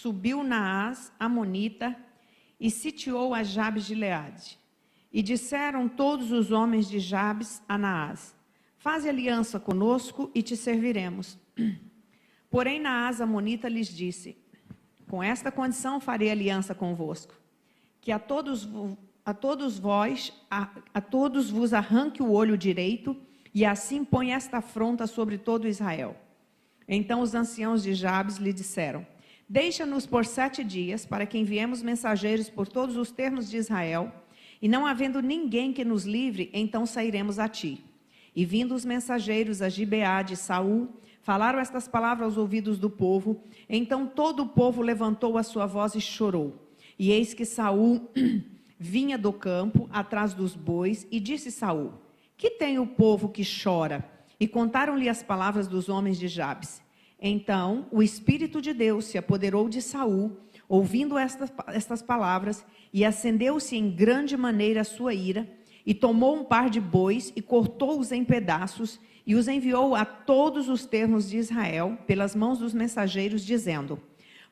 subiu Naás, amonita, e sitiou a Jabes de Gileade. E disseram todos os homens de Jabes a Naás: faze aliança conosco e te serviremos. Porém Naás, amonita, lhes disse: com esta condição farei aliança convosco, que a todos vos arranque o olho direito, e assim põe esta afronta sobre todo Israel. Então os anciãos de Jabes lhe disseram: deixa-nos por 7 dias, para que enviemos mensageiros por todos os termos de Israel, e não havendo ninguém que nos livre, então sairemos a ti. E vindo os mensageiros a Gibeá de Saul, falaram estas palavras aos ouvidos do povo. Então todo o povo levantou a sua voz e chorou. E eis que Saul vinha do campo, atrás dos bois, e disse Saul: que tem o povo que chora? E contaram-lhe as palavras dos homens de Jabes. Então o Espírito de Deus se apoderou de Saul, ouvindo estas palavras, e acendeu-se em grande maneira a sua ira, e tomou um par de bois, e cortou-os em pedaços, e os enviou a todos os termos de Israel, pelas mãos dos mensageiros, dizendo: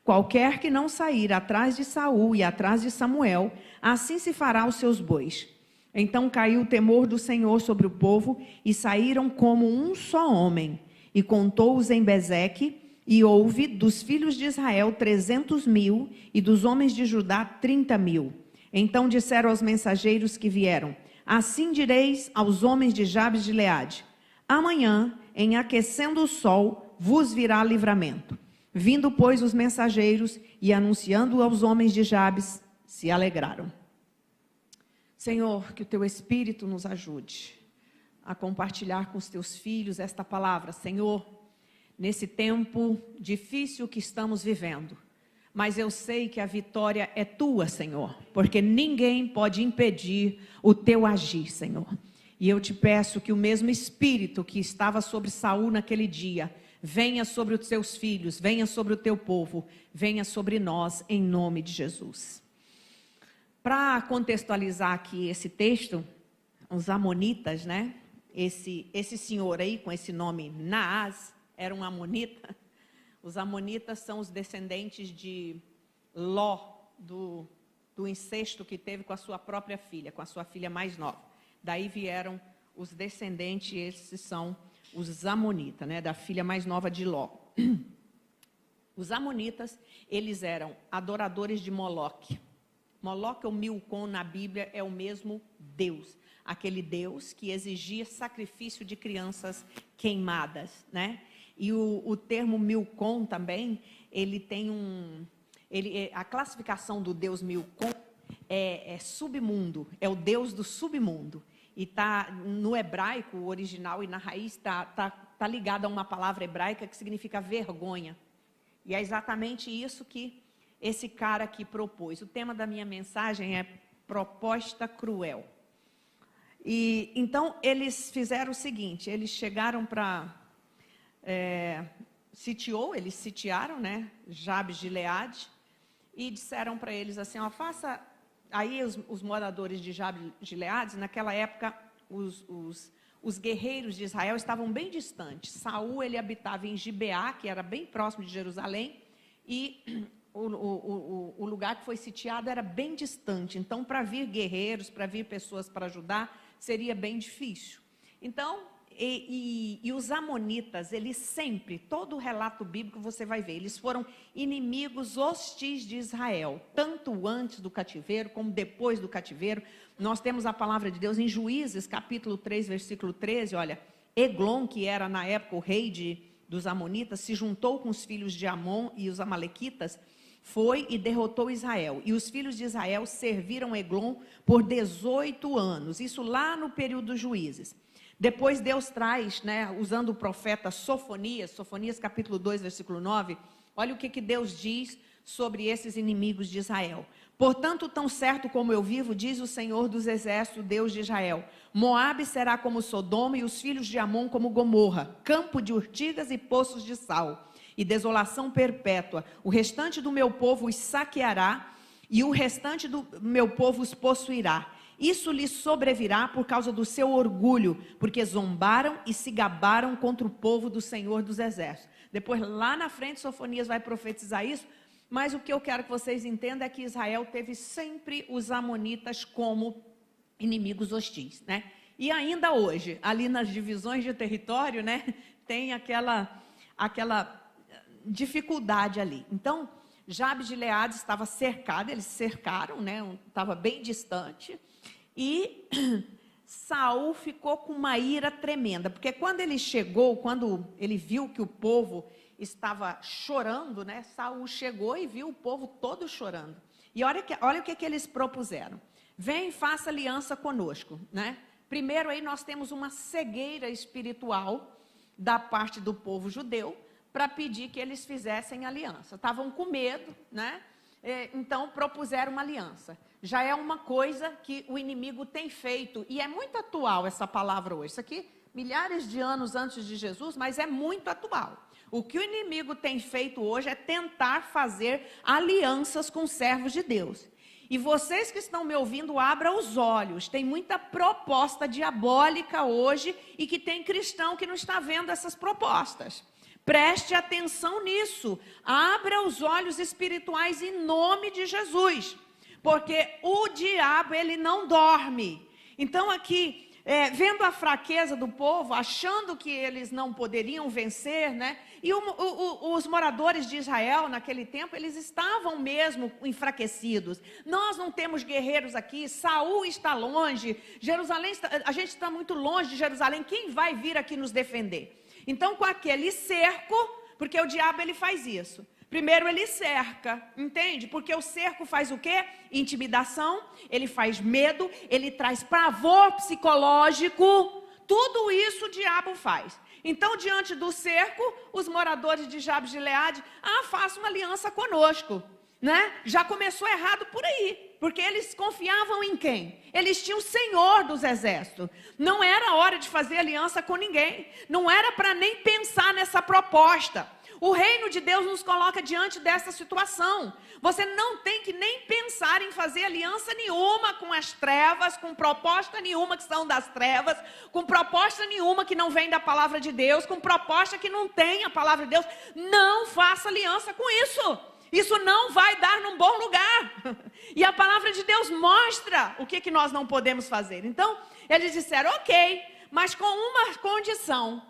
qualquer que não sair atrás de Saul e atrás de Samuel, assim se fará aos seus bois. Então caiu o temor do Senhor sobre o povo, e saíram como um só homem. E contou-os em Bezeque, e houve dos filhos de Israel 300.000, e dos homens de Judá 30.000. Então disseram aos mensageiros que vieram: assim direis aos homens de Jabes de Gileade: amanhã, em aquecendo o sol, vos virá livramento. Vindo, pois, os mensageiros e anunciando aos homens de Jabes, se alegraram. Senhor, que o teu Espírito nos ajude a compartilhar com os teus filhos esta palavra, Senhor, nesse tempo difícil que estamos vivendo. Mas eu sei que a vitória é tua, Senhor, porque ninguém pode impedir o teu agir, Senhor. E eu te peço que o mesmo Espírito que estava sobre Saul naquele dia, venha sobre os teus filhos, venha sobre o teu povo, venha sobre nós, em nome de Jesus. Para contextualizar aqui esse texto, os amonitas, né? Esse senhor aí, com esse nome Naás, era um amonita. Os amonitas são os descendentes de Ló, do incesto que teve com a sua própria filha, com a sua filha mais nova. Daí vieram os descendentes, esses são os amonitas, né, da filha mais nova de Ló. Os amonitas, eles eram adoradores de Moloque. Moloque ou Milcom na Bíblia é o mesmo Deus. Aquele Deus que exigia sacrifício de crianças queimadas, né? E o termo Milcom também, ele tem a classificação do Deus Milcom é submundo, é o Deus do submundo. E tá no hebraico, o original e na raiz, tá ligado a uma palavra hebraica que significa vergonha. E é exatamente isso que esse cara aqui propôs. O tema da minha mensagem é proposta cruel. E então eles fizeram o seguinte: eles chegaram para eles sitiaram, né, Jabes de Gileade, e disseram para eles assim: ó, faça. Aí os moradores de Jabes de Gileade, naquela época, os guerreiros de Israel estavam bem distantes. Saul, ele habitava em Gibeá, que era bem próximo de Jerusalém, e o lugar que foi sitiado era bem distante. Então, para vir guerreiros, para vir pessoas para ajudar, seria bem difícil. Então, e os amonitas, eles sempre, todo o relato bíblico você vai ver, eles foram inimigos hostis de Israel, tanto antes do cativeiro como depois do cativeiro. Nós temos a palavra de Deus em Juízes, capítulo 3, versículo 13, olha: Eglon, que era na época o rei dos amonitas, se juntou com os filhos de Amon e os amalequitas, foi e derrotou Israel. E os filhos de Israel serviram Eglon por 18 anos, isso lá no período dos Juízes. Depois Deus traz, né, usando o profeta Sofonias capítulo 2, versículo 9, olha o que Deus diz sobre esses inimigos de Israel. Portanto, tão certo como eu vivo, diz o Senhor dos Exércitos, Deus de Israel: Moabe será como Sodoma e os filhos de Amon como Gomorra, campo de urtigas e poços de sal, e desolação perpétua. O restante do meu povo os saqueará, e o restante do meu povo os possuirá. Isso lhes sobrevirá por causa do seu orgulho, porque zombaram e se gabaram contra o povo do Senhor dos Exércitos. Depois, lá na frente, Sofonias vai profetizar isso, Mas o que eu quero que vocês entendam é que Israel teve sempre os amonitas como inimigos hostis, né? E ainda hoje, ali nas divisões de território, né, tem aquela dificuldade ali. Então, Jabes de Gileade estava cercado, eles cercaram, né, estava bem distante, e Saul ficou com uma ira tremenda, porque quando ele chegou, quando ele viu que o povo estava chorando, né, Saul chegou e viu o povo todo chorando. E olha o que eles propuseram. Vem e faça aliança conosco, né? Primeiro aí nós temos uma cegueira espiritual da parte do povo judeu para pedir que eles fizessem aliança. Estavam com medo, né? Então propuseram uma aliança. Já é uma coisa que o inimigo tem feito, e é muito atual essa palavra hoje. Isso aqui, milhares de anos antes de Jesus, mas é muito atual. O que o inimigo tem feito hoje é tentar fazer alianças com servos de Deus. E vocês que estão me ouvindo, abra os olhos. Tem muita proposta diabólica hoje e que tem cristão que não está vendo essas propostas. Preste atenção nisso. Abra os olhos espirituais em nome de Jesus. Porque o diabo, ele não dorme. Então aqui, vendo a fraqueza do povo, achando que eles não poderiam vencer, né? E os moradores de Israel, naquele tempo, eles estavam mesmo enfraquecidos. Nós não temos guerreiros aqui, Saul está longe, Jerusalém a gente está muito longe de Jerusalém, quem vai vir aqui nos defender? Então, com aquele cerco, porque o diabo ele faz isso. Primeiro ele cerca, entende? Porque o cerco faz o quê? Intimidação, ele faz medo, ele traz pavor psicológico, tudo isso o diabo faz. Então, diante do cerco, os moradores de Jabes de Gileade, faça uma aliança conosco, né? Já começou errado por aí, porque eles confiavam em quem? Eles tinham o Senhor dos exércitos. Não era hora de fazer aliança com ninguém, não era para nem pensar nessa proposta. O reino de Deus nos coloca diante dessa situação. Você não tem que nem pensar em fazer aliança nenhuma com as trevas, com proposta nenhuma que são das trevas, com proposta nenhuma que não vem da palavra de Deus, com proposta que não tem a palavra de Deus. Não faça aliança com isso. Isso não vai dar num bom lugar. E a palavra de Deus mostra o que nós não podemos fazer. Então, eles disseram, ok, mas com uma condição.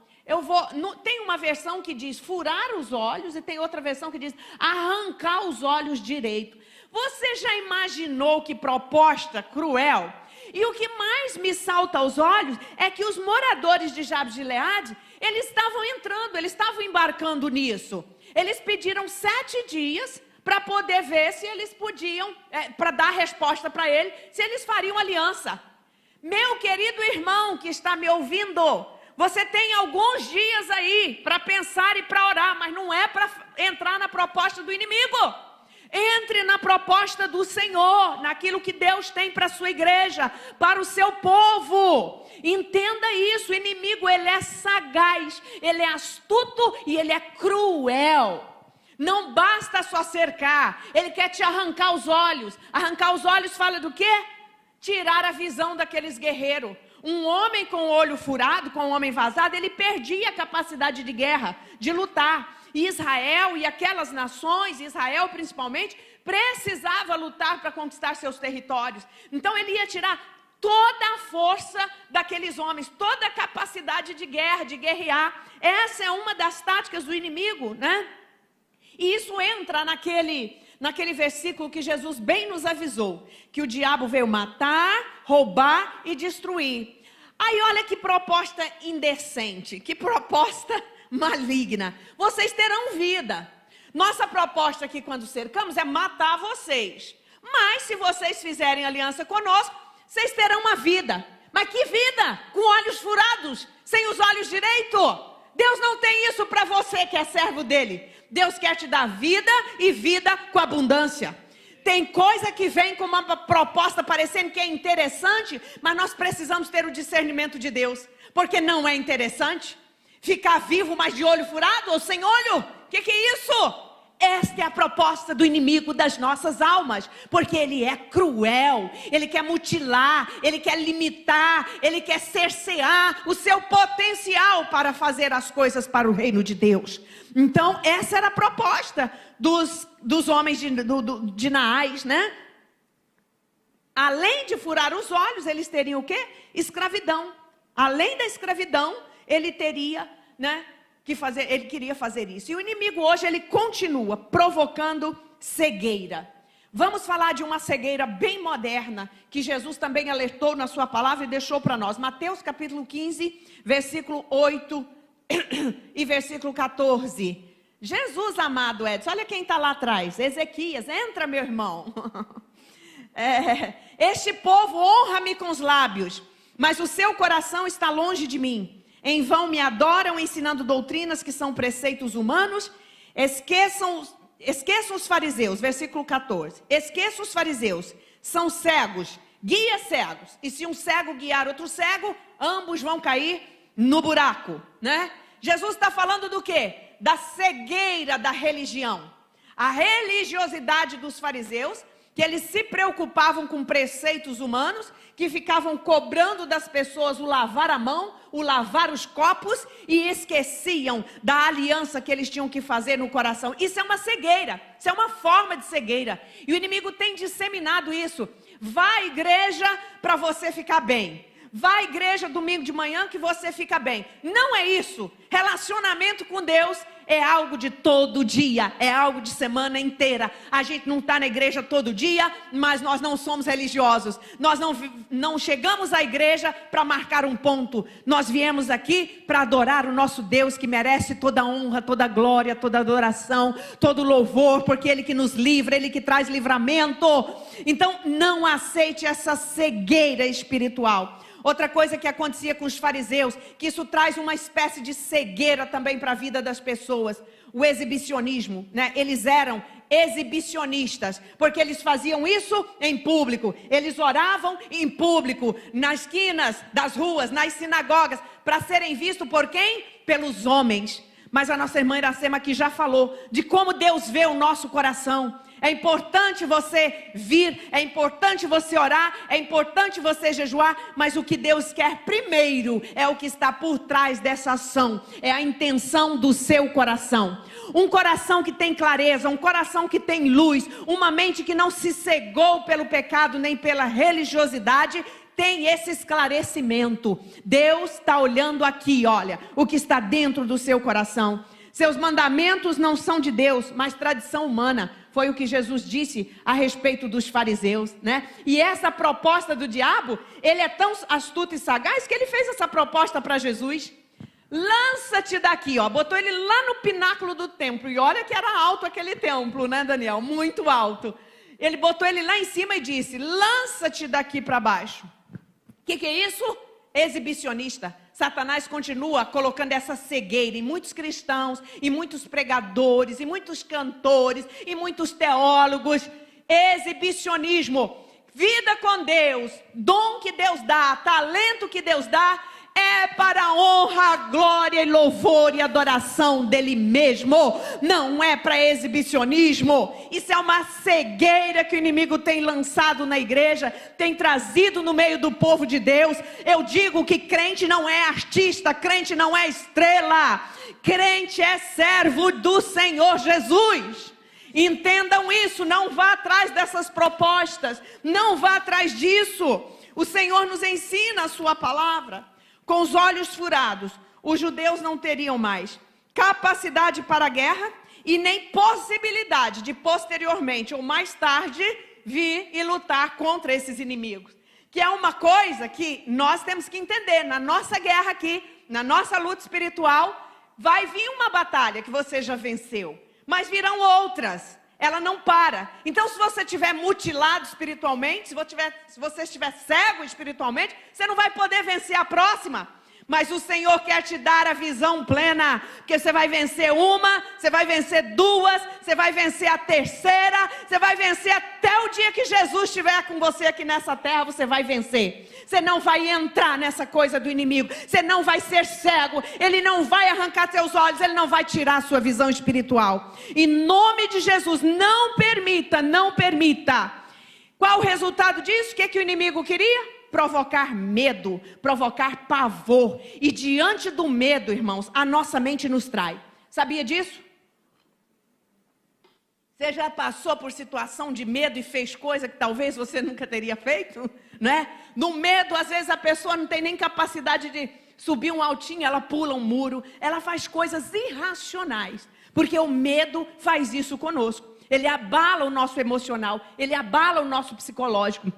Tem uma versão que diz furar os olhos e tem outra versão que diz arrancar os olhos direito. Você já imaginou que proposta cruel? E o que mais me salta aos olhos é que os moradores de Jabes de Gileade, eles estavam entrando, eles estavam embarcando nisso. Eles pediram 7 dias para poder ver se eles podiam, para dar resposta para ele, se eles fariam aliança. Meu querido irmão que está me ouvindo, você tem alguns dias aí para pensar e para orar, mas não é para entrar na proposta do inimigo. Entre na proposta do Senhor, naquilo que Deus tem para a sua igreja, para o seu povo. Entenda isso, o inimigo ele é sagaz, ele é astuto e ele é cruel. Não basta só cercar, ele quer te arrancar os olhos. Arrancar os olhos fala do quê? Tirar a visão daqueles guerreiros. Um homem com o olho furado, com o homem vazado, ele perdia a capacidade de guerra, de lutar. E Israel e aquelas nações, Israel principalmente, precisava lutar para conquistar seus territórios. Então ele ia tirar toda a força daqueles homens, toda a capacidade de guerra, de guerrear. Essa é uma das táticas do inimigo, né? E isso entra naquele versículo que Jesus bem nos avisou, que o diabo veio matar, roubar e destruir. Aí olha que proposta indecente, que proposta maligna. Vocês terão vida. Nossa proposta aqui quando cercamos é matar vocês. Mas se vocês fizerem aliança conosco, vocês terão uma vida. Mas que vida? Com olhos furados, sem os olhos direito. Deus não tem isso para você que é servo dele. Deus quer te dar vida e vida com abundância. Tem coisa que vem com uma proposta parecendo que é interessante, mas nós precisamos ter o discernimento de Deus, porque não é interessante ficar vivo, mas de olho furado ou sem olho. Que é isso? Esta é a proposta do inimigo das nossas almas, porque ele é cruel, ele quer mutilar, ele quer limitar, ele quer cercear o seu potencial para fazer as coisas para o reino de Deus. Então, essa era a proposta dos homens de Naás, né? Além de furar os olhos, eles teriam o quê? Escravidão. Além da escravidão, ele teria, né? Ele queria fazer isso. E o inimigo hoje, ele continua provocando cegueira. Vamos falar de uma cegueira bem moderna, que Jesus também alertou na sua palavra e deixou para nós. Mateus capítulo 15, versículo 8 e versículo 14. Jesus amado, Edson, olha quem está lá atrás. Ezequias, entra meu irmão. Este povo honra-me com os lábios, mas o seu coração está longe de mim. Em vão me adoram, ensinando doutrinas que são preceitos humanos. Esqueçam os fariseus, versículo 14. Esqueçam os fariseus, são cegos, guias cegos. E se um cego guiar outro cego, ambos vão cair no buraco, né? Jesus está falando do quê? Da cegueira da religião. A religiosidade dos fariseus, que eles se preocupavam com preceitos humanos, que ficavam cobrando das pessoas o lavar a mão, o lavar os copos, e esqueciam da aliança que eles tinham que fazer no coração. Isso é uma cegueira, isso é uma forma de cegueira, e o inimigo tem disseminado isso. Vá à igreja para você ficar bem, vá à igreja domingo de manhã que você fica bem. Não é isso. Relacionamento com Deus é algo de todo dia, é algo de semana inteira. A gente não está na igreja todo dia, mas nós não somos religiosos. Nós não chegamos à igreja para marcar um ponto. Nós viemos aqui para adorar o nosso Deus, que merece toda honra, toda glória, toda adoração, todo louvor, porque Ele que nos livra, Ele que traz livramento. Então não aceite essa cegueira espiritual. Outra coisa que acontecia com os fariseus, que isso traz uma espécie de cegueira também para a vida das pessoas, o exibicionismo, né? Eles eram exibicionistas, porque eles faziam isso em público, eles oravam em público, nas esquinas das ruas, nas sinagogas, para serem vistos por quem? Pelos homens. Mas a nossa irmã Iracema aqui já falou de como Deus vê o nosso coração. É importante você vir, é importante você orar, é importante você jejuar, mas o que Deus quer primeiro é o que está por trás dessa ação, é a intenção do seu coração. Um coração que tem clareza, um coração que tem luz, uma mente que não se cegou pelo pecado nem pela religiosidade, tem esse esclarecimento. Deus está olhando aqui, olha, o que está dentro do seu coração. Seus mandamentos não são de Deus, mas tradição humana. Foi o que Jesus disse a respeito dos fariseus, né? E essa proposta do diabo, ele é tão astuto e sagaz que ele fez essa proposta para Jesus. Lança-te daqui, ó. Botou ele lá no pináculo do templo. E olha que era alto aquele templo, né, Daniel? Muito alto. Ele botou ele lá em cima e disse: lança-te daqui para baixo. O que é isso? Exibicionista. Satanás continua colocando essa cegueira em muitos cristãos, em muitos pregadores, em muitos cantores, em muitos teólogos. Exibicionismo, vida com Deus, dom que Deus dá, talento que Deus dá, é para a honra, glória e louvor e adoração dele mesmo. Não é para exibicionismo. Isso é uma cegueira que o inimigo tem lançado na igreja, tem trazido no meio do povo de Deus. Eu digo que crente não é artista, crente não é estrela, crente é servo do Senhor Jesus. Entendam isso, não vá atrás dessas propostas, não vá atrás disso. O Senhor nos ensina a sua palavra. Com os olhos furados, os judeus não teriam mais capacidade para a guerra e nem possibilidade de posteriormente ou mais tarde vir e lutar contra esses inimigos. Que é uma coisa que nós temos que entender. Na nossa guerra aqui, na nossa luta espiritual, vai vir uma batalha que você já venceu, mas virão outras. Ela não para. Então, se você estiver mutilado espiritualmente, se você estiver cego espiritualmente, você não vai poder vencer a próxima. Mas o Senhor quer te dar a visão plena, porque você vai vencer uma, você vai vencer duas, você vai vencer a terceira, você vai vencer até o dia que Jesus estiver com você aqui nessa terra, você vai vencer. Você não vai entrar nessa coisa do inimigo, você não vai ser cego, ele não vai arrancar seus olhos, ele não vai tirar a sua visão espiritual. Em nome de Jesus, não permita, não permita. Qual o resultado disso? O que o inimigo queria? Provocar medo, provocar pavor. E diante do medo, irmãos, a nossa mente nos trai. Sabia disso? Você já passou por situação de medo e fez coisa que talvez você nunca teria feito? Né? No medo, às vezes a pessoa não tem nem capacidade de subir um altinho, ela pula um muro, ela faz coisas irracionais, porque o medo faz isso conosco. Ele abala o nosso emocional, ele abala o nosso psicológico.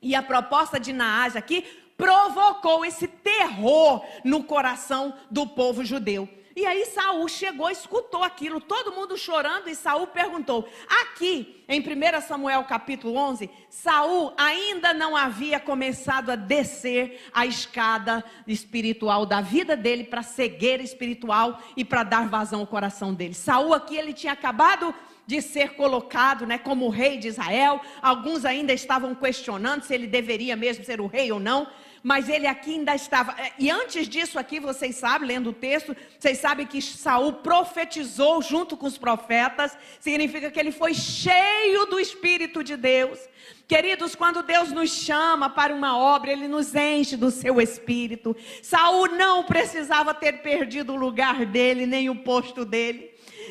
E a proposta de Naás aqui provocou esse terror no coração do povo judeu. E aí Saul chegou, escutou aquilo, todo mundo chorando, e Saul perguntou. Aqui, em 1 Samuel capítulo 11, Saul ainda não havia começado a descer a escada espiritual da vida dele para a cegueira espiritual e para dar vazão ao coração dele. Saul aqui, ele tinha acabado de ser colocado, né, como rei de Israel. Alguns ainda estavam questionando se ele deveria mesmo ser o rei ou não, mas ele aqui ainda estava. E antes disso aqui, vocês sabem, lendo o texto, vocês sabem que Saul profetizou junto com os profetas. Significa que ele foi cheio do Espírito de Deus. Queridos, quando Deus nos chama para uma obra, Ele nos enche do seu Espírito. Saul não precisava ter perdido o lugar dele, nem o posto dele.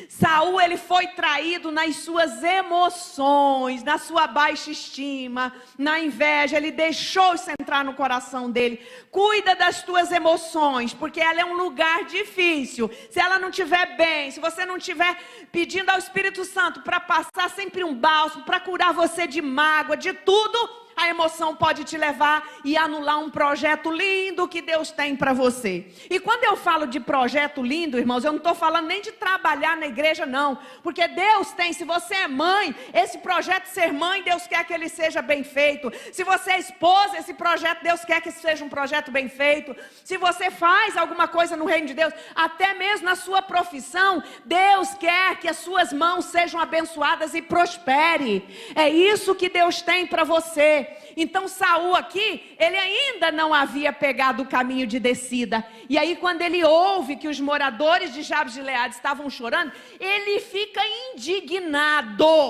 Saul, ele foi traído nas suas emoções, na sua baixa estima, na inveja. Ele deixou isso entrar no coração dele. Cuida das tuas emoções, porque ela é um lugar difícil. Se ela não estiver bem, se você não estiver pedindo ao Espírito Santo para passar sempre um bálsamo, para curar você de mágoa, de tudo, a emoção pode te levar e anular um projeto lindo que Deus tem para você. E quando eu falo de projeto lindo, irmãos, eu não estou falando nem de trabalhar na igreja, não. Porque Deus tem, se você é mãe, esse projeto de ser mãe, Deus quer que ele seja bem feito. Se você é esposa, esse projeto, Deus quer que seja um projeto bem feito. Se você faz alguma coisa no reino de Deus, até mesmo na sua profissão, Deus quer que as suas mãos sejam abençoadas e prospere. É isso que Deus tem para você. Então Saul aqui, ele ainda não havia pegado o caminho de descida. E aí quando ele ouve que os moradores de Jabes de Gileade estavam chorando, ele fica indignado.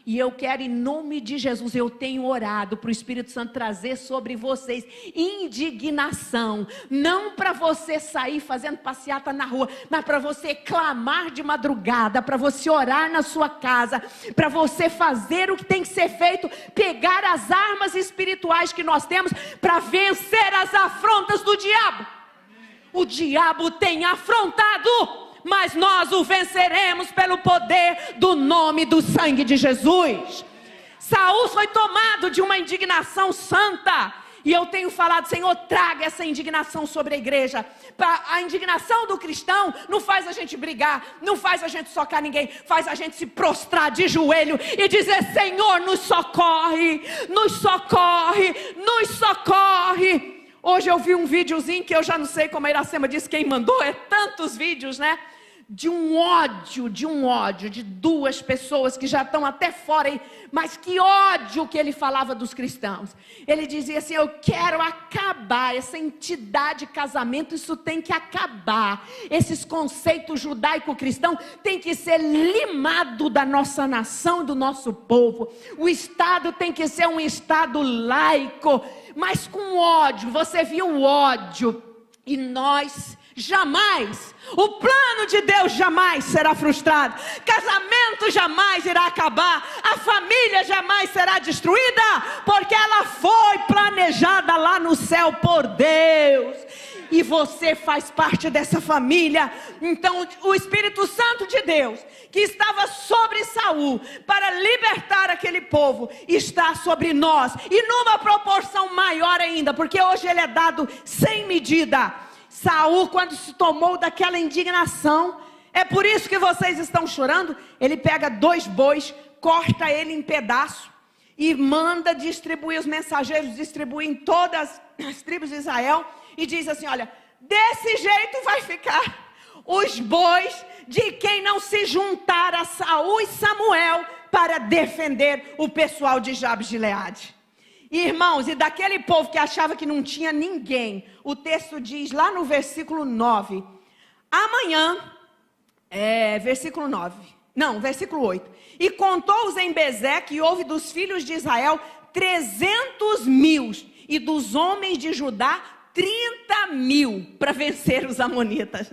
E eu quero, em nome de Jesus, eu tenho orado para o Espírito Santo trazer sobre vocês indignação. Não para você sair fazendo passeata na rua, mas para você clamar de madrugada, para você orar na sua casa, para você fazer o que tem que ser feito, pegar as armas espirituais que nós temos para vencer as afrontas do diabo. O diabo tem afrontado, mas nós o venceremos pelo poder do nome do sangue de Jesus. Saul foi tomado de uma indignação santa. E eu tenho falado, Senhor, traga essa indignação sobre a igreja. A indignação do cristão não faz a gente brigar, não faz a gente socar ninguém, faz a gente se prostrar de joelho e dizer, Senhor, nos socorre, nos socorre, nos socorre. Hoje eu vi um videozinho que eu já não sei como a Iracema disse quem mandou, é tantos vídeos, né? De um ódio de duas pessoas que já estão até fora aí, mas que ódio que ele falava dos cristãos. Ele dizia assim, eu quero acabar essa entidade casamento, isso tem que acabar. Esses conceitos judaico-cristão tem que ser limado da nossa nação e do nosso povo. O Estado tem que ser um Estado laico, mas com ódio. Você viu o ódio e nós... jamais, o plano de Deus jamais será frustrado, casamento jamais irá acabar, a família jamais será destruída, porque ela foi planejada lá no céu por Deus, e você faz parte dessa família. Então o Espírito Santo de Deus, que estava sobre Saul, para libertar aquele povo, está sobre nós, e numa proporção maior ainda, porque hoje ele é dado sem medida. Saul, quando se tomou daquela indignação, é por isso que vocês estão chorando, ele pega 2 bois, corta ele em pedaços e manda distribuir, os mensageiros distribuem em todas as tribos de Israel. e diz assim: olha, desse jeito vai ficar os bois de quem não se juntar a Saul e Samuel para defender o pessoal de Jabes de Gileade. Irmãos, e daquele povo que achava que não tinha ninguém, o texto diz lá no versículo 9, amanhã, versículo 8, e contou-os em Bezeque, e houve dos filhos de Israel 300.000, e dos homens de Judá 30.000, para vencer os amonitas.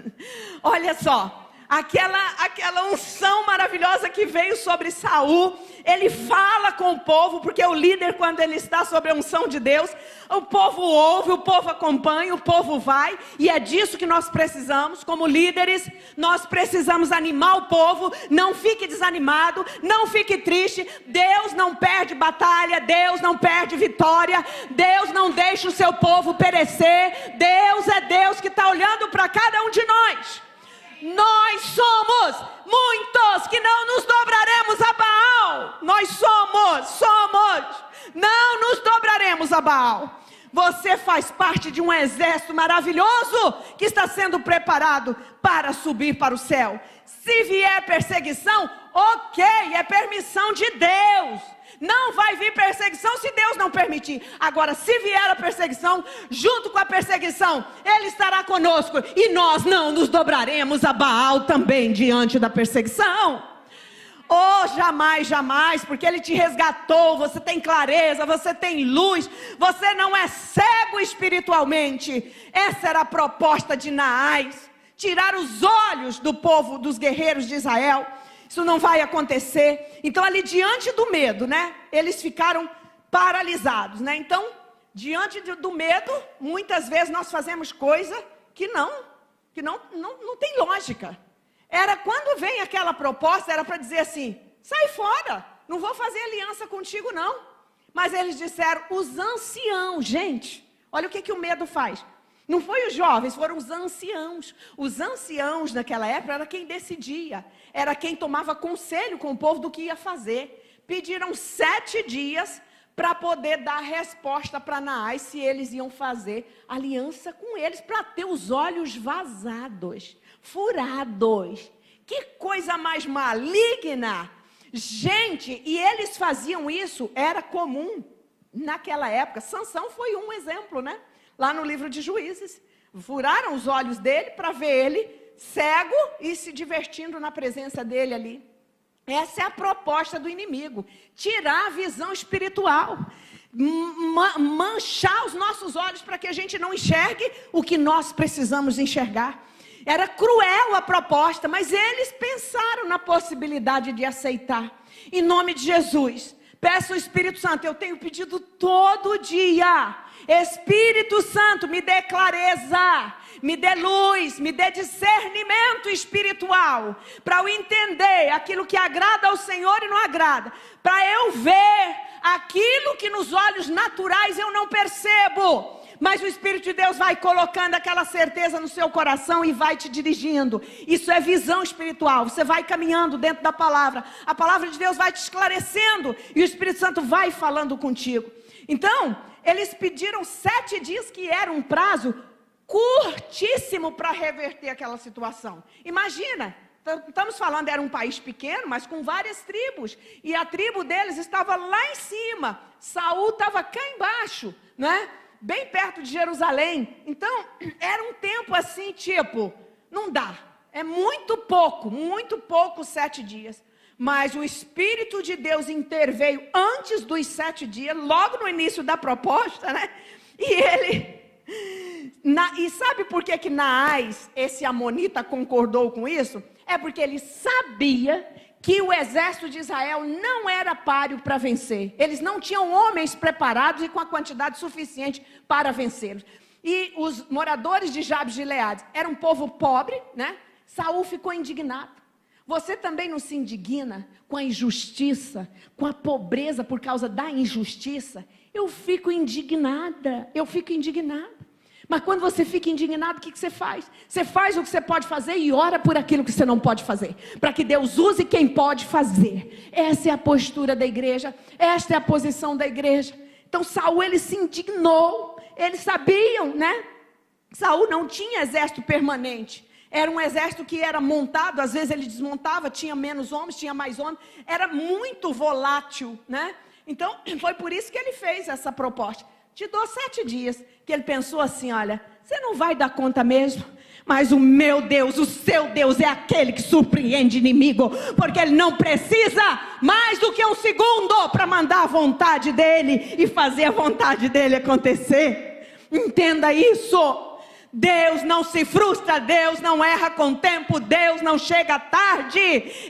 Olha só, aquela unção maravilhosa que veio sobre Saul, ele fala com o povo, porque o líder, quando ele está sob a unção de Deus, o povo ouve, o povo acompanha, o povo vai, e é disso que nós precisamos, como líderes. Nós precisamos animar o povo. Não fique desanimado, não fique triste. Deus não perde batalha, Deus não perde vitória, Deus não deixa o seu povo perecer. Deus é Deus que está olhando para cada um de nós. Nós somos muitos que não nos dobraremos a Baal. Nós somos, não nos dobraremos a Baal. Você faz parte de um exército maravilhoso que está sendo preparado para subir para o céu. Se vier perseguição, ok, é permissão de Deus. Não vai vir perseguição se Deus não permitir. Agora, se vier a perseguição, junto com a perseguição, Ele estará conosco. E nós não nos dobraremos a Baal também diante da perseguição. Oh, jamais, jamais, porque Ele te resgatou. Você tem clareza, você tem luz. Você não é cego espiritualmente. Essa era a proposta de Naás. Tirar os olhos do povo, dos guerreiros de Israel. Isso não vai acontecer. Então ali diante do medo, né? Eles ficaram paralisados, né? Então, diante do medo, muitas vezes nós fazemos coisa que não tem lógica. Era quando vem aquela proposta, era para dizer assim: sai fora, não vou fazer aliança contigo não. Mas eles disseram, os anciãos, gente, olha o que o medo faz. Não foi os jovens, foram os anciãos. Os anciãos naquela época era quem decidia, era quem tomava conselho com o povo do que ia fazer. Pediram 7 dias para poder dar resposta para Naás se eles iam fazer aliança com eles, para ter os olhos vazados, furados. Que coisa mais maligna! Gente, e eles faziam isso, era comum naquela época. Sansão foi um exemplo, né? Lá no livro de Juízes, furaram os olhos dele para ver ele cego e se divertindo na presença dele ali. Essa é a proposta do inimigo, tirar a visão espiritual, manchar os nossos olhos para que a gente não enxergue o que nós precisamos enxergar. Era cruel a proposta, mas eles pensaram na possibilidade de aceitar. Em nome de Jesus, peço ao Espírito Santo, eu tenho pedido todo dia: Espírito Santo, me dê clareza, me dê luz, me dê discernimento espiritual, para eu entender aquilo que agrada ao Senhor e não agrada, para eu ver aquilo que nos olhos naturais eu não percebo, mas o Espírito de Deus vai colocando aquela certeza no seu coração e vai te dirigindo. Isso é visão espiritual. Você vai caminhando dentro da palavra, a palavra de Deus vai te esclarecendo e o Espírito Santo vai falando contigo. Então, eles pediram 7 dias, que era um prazo curtíssimo para reverter aquela situação. Imagina, estamos falando, era um país pequeno, mas com várias tribos, e a tribo deles estava lá em cima, Saul estava cá embaixo, né? Bem perto de Jerusalém. Então, era um tempo assim, tipo, não dá, é muito pouco 7 dias. Mas o Espírito de Deus interveio antes dos 7 dias, logo no início da proposta, né? E sabe por que Naás, esse amonita, concordou com isso? É porque ele sabia que o exército de Israel não era páreo para vencer. Eles não tinham homens preparados e com a quantidade suficiente para vencê-los. E os moradores de Jabes de Gileade eram um povo pobre, né? Saul ficou indignado. Você também não se indigna com a injustiça, com a pobreza por causa da injustiça? Eu fico indignada. Mas quando você fica indignado, o que você faz? Você faz o que você pode fazer e ora por aquilo que você não pode fazer, para que Deus use quem pode fazer. Essa é a postura da igreja, esta é a posição da igreja. Então Saul, ele se indignou, eles sabiam, né? Saul não tinha exército permanente. Era um exército que era montado, às vezes ele desmontava, tinha menos homens, tinha mais homens. Era muito volátil, né? Então, foi por isso que ele fez essa proposta. Te dou 7 dias. Que ele pensou assim, olha, você não vai dar conta mesmo? Mas o meu Deus, o seu Deus é aquele que surpreende inimigo. Porque ele não precisa mais do que um segundo para mandar a vontade dele e fazer a vontade dele acontecer. Entenda isso. Deus não se frustra, Deus não erra com tempo, Deus não chega tarde,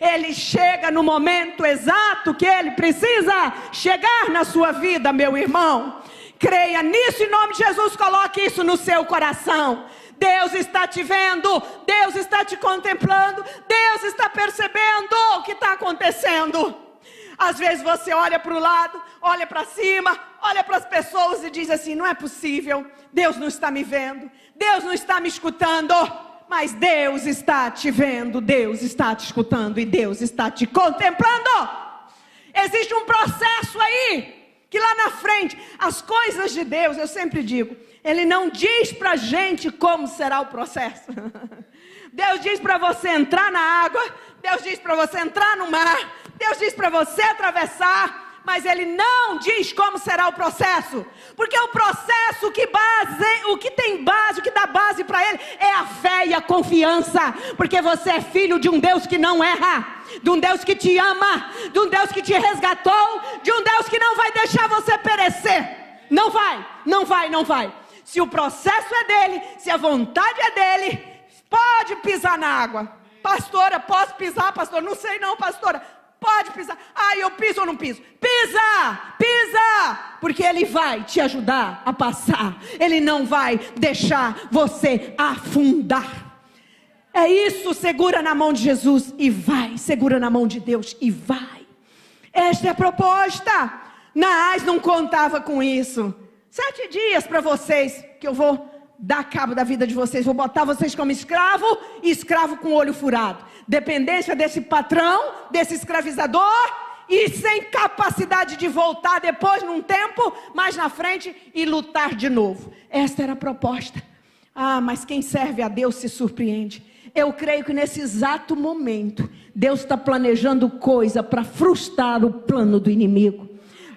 Ele chega no momento exato que Ele precisa chegar na sua vida, meu irmão. Creia nisso em nome de Jesus, coloque isso no seu coração. Deus está te vendo, Deus está te contemplando, Deus está percebendo o que está acontecendo. Às vezes você olha para o lado, olha para cima, olha para as pessoas e diz assim, não é possível, Deus não está me vendo, Deus não está me escutando, mas Deus está te vendo, Deus está te escutando e Deus está te contemplando. Existe um processo aí, que lá na frente, as coisas de Deus, eu sempre digo, Ele não diz para a gente como será o processo. Deus diz para você entrar na água, Deus diz para você entrar no mar, Deus diz para você atravessar, mas Ele não diz como será o processo, porque o processo o que tem base, o que dá base para Ele é a fé e a confiança, porque você é filho de um Deus que não erra, de um Deus que te ama, de um Deus que te resgatou, de um Deus que não vai deixar você perecer. Não vai, não vai, não vai. Se o processo é dele, se a vontade é dele, pode pisar na água. Pastora, posso pisar, pastor? Não sei não, pastora. Pode pisar. Ah, eu piso ou não piso? Pisa, pisa, porque Ele vai te ajudar a passar. Ele não vai deixar você afundar. É isso, segura na mão de Jesus e vai. Segura na mão de Deus e vai. Esta é a proposta. Naás não contava com isso. 7 dias para vocês, que eu vou dar cabo da vida de vocês, vou botar vocês como escravo, e escravo com o olho furado, dependência desse patrão, desse escravizador, e sem capacidade de voltar depois, num tempo, mais na frente, e lutar de novo. Esta era a proposta. Ah, mas quem serve a Deus se surpreende. Eu creio que nesse exato momento, Deus está planejando coisa para frustrar o plano do inimigo.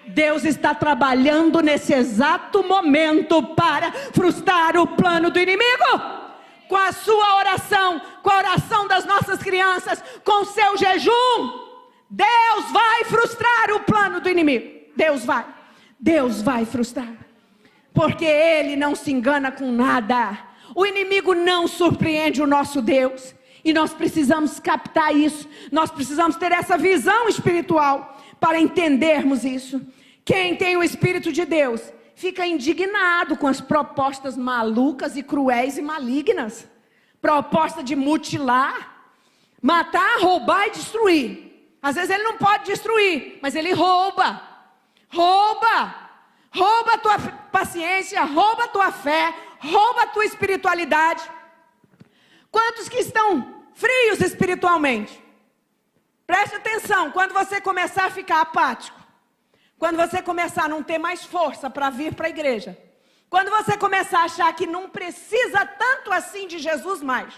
Deus está trabalhando nesse exato momento para frustrar o plano do inimigo. Com a sua oração, com a oração das nossas crianças, com o seu jejum, Deus vai frustrar o plano do inimigo. Deus vai frustrar. Porque Ele não se engana com nada. O inimigo não surpreende o nosso Deus. E nós precisamos captar isso. Nós precisamos ter essa visão espiritual para entendermos isso. Quem tem o Espírito de Deus fica indignado com as propostas malucas e cruéis e malignas. Proposta de mutilar, matar, roubar e destruir. Às vezes ele não pode destruir, mas ele rouba. Rouba a tua paciência, rouba a tua fé, rouba a tua espiritualidade. Quantos que estão frios espiritualmente? Preste atenção, quando você começar a ficar apático, quando você começar a não ter mais força para vir para a igreja, quando você começar a achar que não precisa tanto assim de Jesus mais,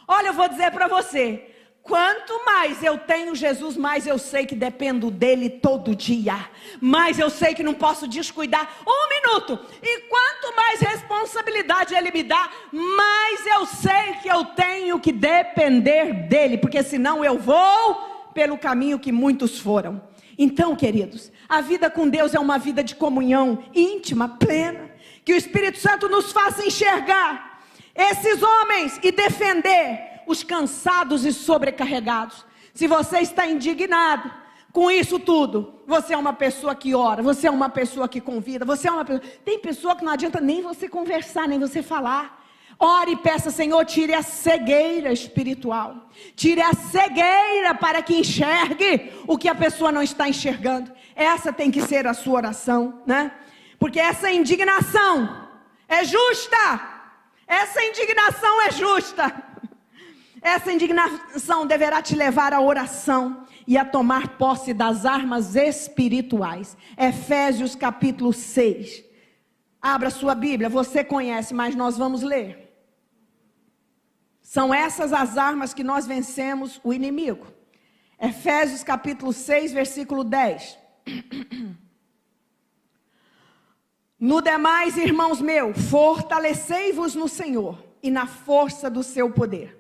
olha, eu vou dizer para você, quanto mais eu tenho Jesus, mais eu sei que dependo dele todo dia, mais eu sei que não posso descuidar 1 minuto, e quanto mais responsabilidade ele me dá, mais eu sei que eu tenho que depender dele, porque senão eu vou pelo caminho que muitos foram. Então, queridos, a vida com Deus é uma vida de comunhão íntima, plena, que o Espírito Santo nos faça enxergar esses homens e defender os cansados e sobrecarregados. Se você está indignado com isso tudo, você é uma pessoa que ora, você é uma pessoa que convida, você é uma pessoa... Tem pessoa que não adianta nem você conversar, nem você falar. Ore e peça, Senhor, tire a cegueira espiritual. Tire a cegueira para que enxergue o que a pessoa não está enxergando. Essa tem que ser a sua oração, né? Porque essa indignação é justa. Essa indignação é justa. Essa indignação deverá te levar à oração e a tomar posse das armas espirituais. Efésios capítulo 6. Abra sua Bíblia, você conhece, mas nós vamos ler. São essas as armas que nós vencemos o inimigo. Efésios capítulo 6, versículo 10. No demais, irmãos meus, fortalecei-vos no Senhor e na força do seu poder.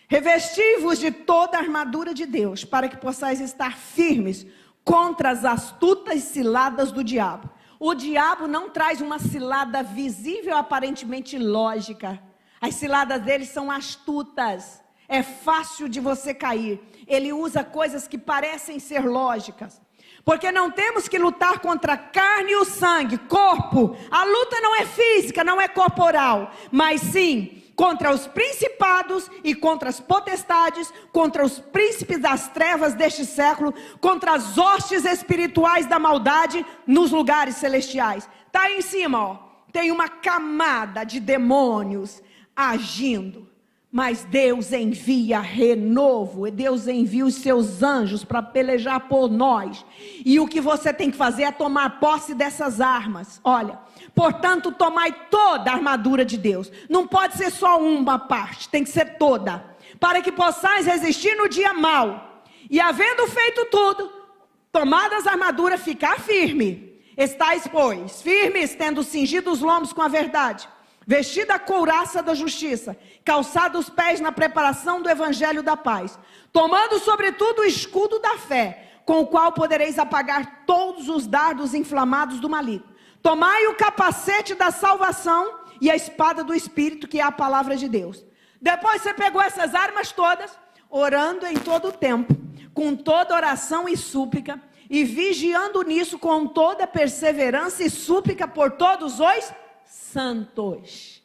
Revesti-vos de toda a armadura de Deus, para que possais estar firmes contra as astutas ciladas do diabo. O diabo não traz uma cilada visível, aparentemente lógica. As ciladas dele são astutas. É fácil de você cair. Ele usa coisas que parecem ser lógicas. Porque não temos que lutar contra a carne e o sangue, corpo. A luta não é física, não é corporal, mas sim contra os principados e contra as potestades, contra os príncipes das trevas deste século, contra as hostes espirituais da maldade nos lugares celestiais. Está aí em cima, ó, tem uma camada de demônios agindo. Mas Deus envia renovo, Deus envia os seus anjos para pelejar por nós. E o que você tem que fazer é tomar posse dessas armas. Olha, portanto, tomai toda a armadura de Deus. Não pode ser só uma parte, tem que ser toda. Para que possais resistir no dia mau. E havendo feito tudo, tomadas as armaduras, ficar firme. Estais, pois, firmes, tendo cingido os lombos com a verdade. Vestida a couraça da justiça, calçado os pés na preparação do evangelho da paz, tomando sobretudo o escudo da fé, com o qual podereis apagar todos os dardos inflamados do maligno. Tomai o capacete da salvação e a espada do Espírito, que é a palavra de Deus. Depois você pegou essas armas todas, orando em todo o tempo, com toda oração e súplica, e vigiando nisso com toda perseverança e súplica por todos os santos.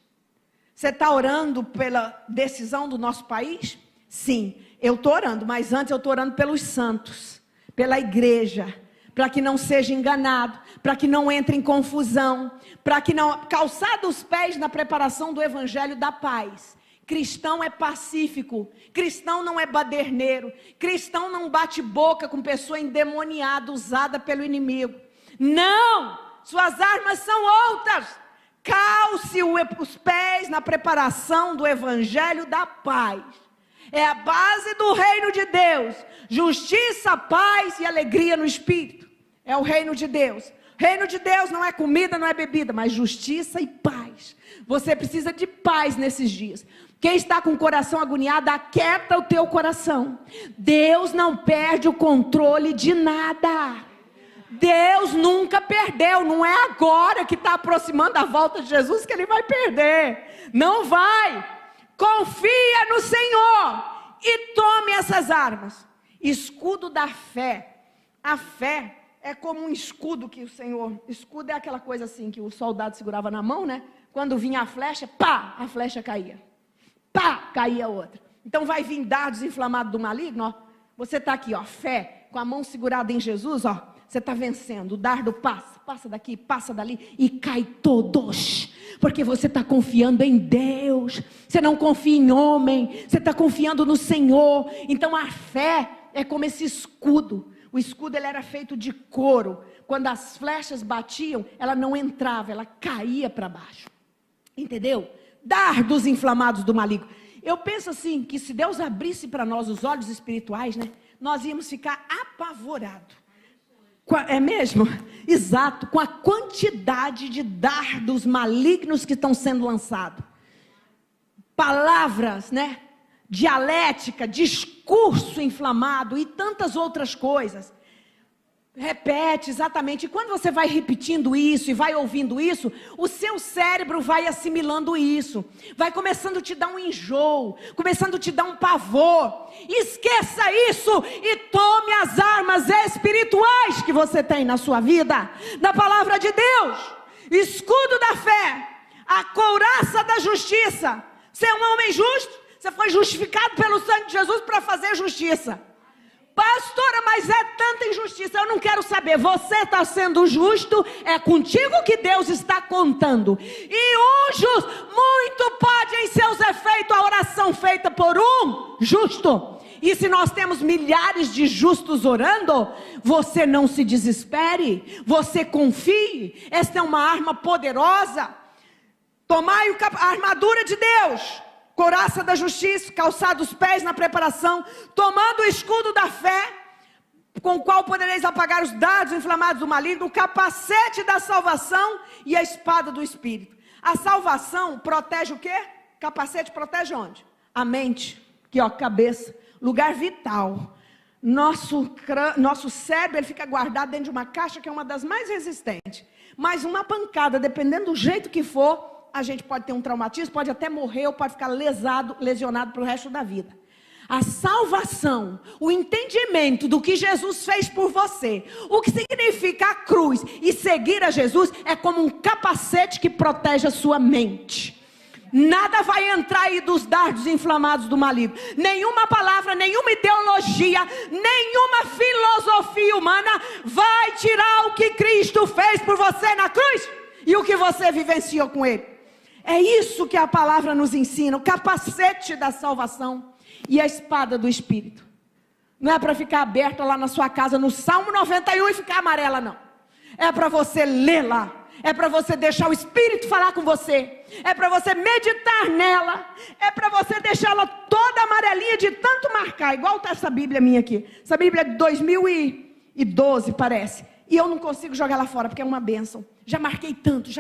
Você está orando pela decisão do nosso país? Sim, eu estou orando, mas antes eu estou orando pelos santos, pela igreja, para que não seja enganado, para que não entre em confusão, para que não calçado os pés na preparação do evangelho da paz. Cristão é pacífico, cristão não é baderneiro, cristão não bate boca com pessoa endemoniada, usada pelo inimigo. Não, suas armas são outras. Calce os pés na preparação do evangelho da paz. É a base do reino de Deus. Justiça, paz e alegria no Espírito. É o reino de Deus. Reino de Deus não é comida, não é bebida, mas justiça e paz. Você precisa de paz nesses dias. Quem está com o coração agoniado, aquieta o teu coração. Deus não perde o controle de nada. Deus nunca perdeu, não é agora que está aproximando a volta de Jesus que Ele vai perder, não vai. Confia no Senhor e tome essas armas. Escudo da fé. A fé é como um escudo que o Senhor, escudo é aquela coisa assim que o soldado segurava na mão, né? Quando vinha a flecha, pá, a flecha caía, pá, caía outra. Então vai vir dardos inflamados do maligno, ó. Você está aqui, ó, fé, com a mão segurada em Jesus, ó. Você está vencendo, o dardo passa daqui, passa dali e cai todos. Porque você está confiando em Deus. Você não confia em homem, você está confiando no Senhor. Então a fé é como esse escudo. O escudo ele era feito de couro. Quando as flechas batiam, ela não entrava, ela caía para baixo. Entendeu? Dardos inflamados do maligno. Eu penso assim, que se Deus abrisse para nós os olhos espirituais, né, nós íamos ficar apavorados. É mesmo? Exato, com a quantidade de dardos malignos que estão sendo lançados. Palavras, né? Dialética, discurso inflamado e tantas outras coisas. Repete, exatamente. E quando você vai repetindo isso e vai ouvindo isso, o seu cérebro vai assimilando isso. Vai começando a te dar um enjoo, começando a te dar um pavor. Esqueça isso e tome as armas espirituais que você tem na sua vida. Na palavra de Deus, escudo da fé, a couraça da justiça. Você é um homem justo, você foi justificado pelo sangue de Jesus para fazer justiça. Pastora, mas é tanta injustiça, eu não quero saber, você está sendo justo, é contigo que Deus está contando. E um justo, muito pode em seus efeitos a oração feita por um justo. E se nós temos milhares de justos orando, você não se desespere, você confie, esta é uma arma poderosa. Tomai a armadura de Deus, couraça da justiça, calçados os pés na preparação, tomando o escudo da fé, com o qual podereis apagar os dardos inflamados do maligno, o capacete da salvação e a espada do Espírito. A salvação protege o quê? Capacete protege onde? A mente, que ó, cabeça, lugar vital. Nosso cérebro, ele fica guardado dentro de uma caixa que é uma das mais resistentes. Mas uma pancada, dependendo do jeito que for, a gente pode ter um traumatismo, pode até morrer ou pode ficar lesionado para o resto da vida. A salvação, o entendimento do que Jesus fez por você, o que significa a cruz e seguir a Jesus, é como um capacete que protege a sua mente. Nada vai entrar aí dos dardos inflamados do maligno. Nenhuma palavra, nenhuma ideologia, nenhuma filosofia humana vai tirar o que Cristo fez por você na cruz e o que você vivenciou com Ele. É isso que a palavra nos ensina, o capacete da salvação e a espada do Espírito. Não é para ficar aberta lá na sua casa no Salmo 91 e ficar amarela, não. É para você ler lá. É para você deixar o Espírito falar com você. É para você meditar nela. É para você deixá-la toda amarelinha de tanto marcar. Igual está essa Bíblia minha aqui. Essa Bíblia é de 2012, parece. E eu não consigo jogar ela fora, porque é uma bênção. Já marquei tanto.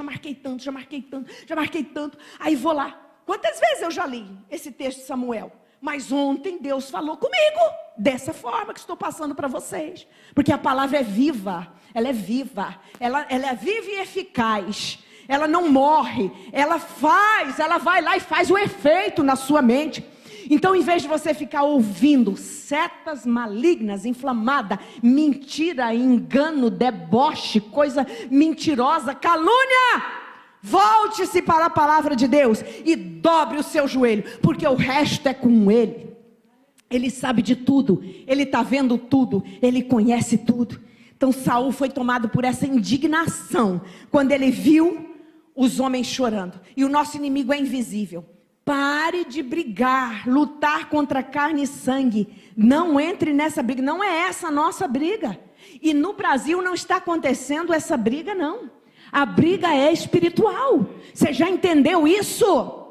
Aí vou lá. Quantas vezes eu já li esse texto de Samuel? Mas ontem Deus falou comigo. Dessa forma que estou passando para vocês. Porque a palavra é viva. Ela é viva. Ela é viva e eficaz. Ela não morre. Ela vai lá e faz o efeito na sua mente. Então, em vez de você ficar ouvindo setas malignas, inflamada, mentira, engano, deboche, coisa mentirosa, calúnia, volte-se para a palavra de Deus e dobre o seu joelho, porque o resto é com Ele. Ele sabe de tudo, Ele está vendo tudo, Ele conhece tudo. Então Saul foi tomado por essa indignação, quando ele viu os homens chorando. E o nosso inimigo é invisível. Pare de brigar, lutar contra carne e sangue. Não entre nessa briga, não é essa a nossa briga. E no Brasil não está acontecendo essa briga, não. A briga é espiritual. Você já entendeu isso?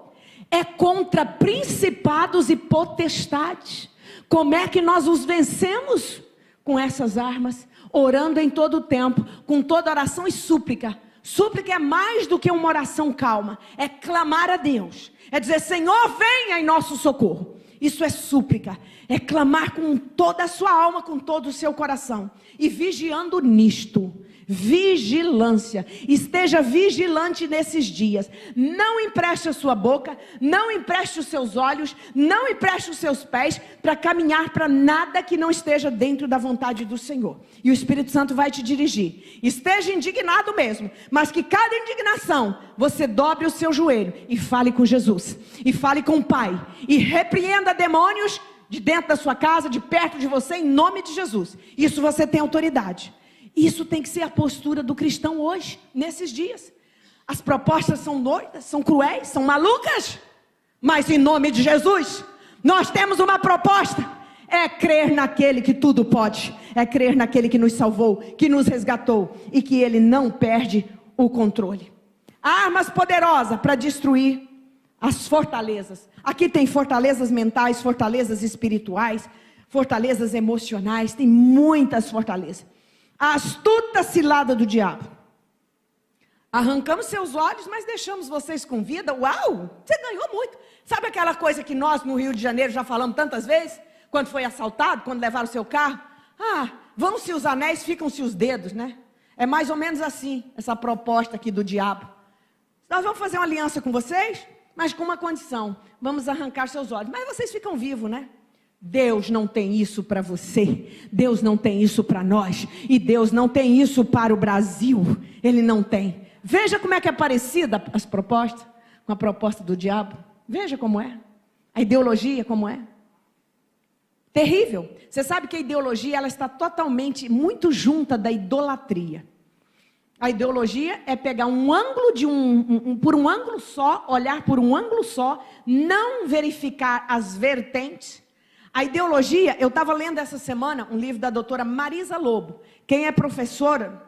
É contra principados e potestades. Como é que nós os vencemos? Com essas armas, orando em todo o tempo, com toda oração e súplica. Súplica é mais do que uma oração calma. É clamar a Deus. É dizer, Senhor, venha em nosso socorro. Isso é súplica. É clamar com toda a sua alma, com todo o seu coração. E vigiando nisto. Vigilância. Esteja vigilante nesses dias. Não empreste a sua boca, não empreste os seus olhos, não empreste os seus pés para caminhar para nada que não esteja dentro da vontade do Senhor. E o Espírito Santo vai te dirigir. Esteja indignado mesmo, mas que cada indignação você dobre o seu joelho e fale com Jesus. E fale com o Pai. E repreenda demônios de dentro da sua casa, de perto de você, em nome de Jesus. Isso você tem autoridade. Isso tem que ser a postura do cristão hoje, nesses dias. As propostas são doidas, são cruéis, são malucas. Mas em nome de Jesus, nós temos uma proposta. É crer naquele que tudo pode. É crer naquele que nos salvou, que nos resgatou. E que Ele não perde o controle. Armas poderosas para destruir as fortalezas. Aqui tem fortalezas mentais, fortalezas espirituais, fortalezas emocionais. Tem muitas fortalezas. A astuta cilada do diabo. Arrancamos seus olhos, mas deixamos vocês com vida. Uau, você ganhou muito. Sabe aquela coisa que nós no Rio de Janeiro já falamos tantas vezes? Quando foi assaltado, quando levaram o seu carro. Vão-se os anéis, ficam-se os dedos, né? É mais ou menos assim, essa proposta aqui do diabo. Nós vamos fazer uma aliança com vocês, mas com uma condição. Vamos arrancar seus olhos. Mas vocês ficam vivos, né? Deus não tem isso para você, Deus não tem isso para nós, e Deus não tem isso para o Brasil, Ele não tem. Veja como é que é parecida as propostas com a proposta do diabo. Veja como é, a ideologia como é. Terrível. Você sabe que a ideologia ela está totalmente, muito junta da idolatria. A ideologia é pegar um ângulo por um ângulo só, olhar por um ângulo só, não verificar as vertentes. A ideologia, eu estava lendo essa semana um livro da doutora Marisa Lobo. Quem é professora,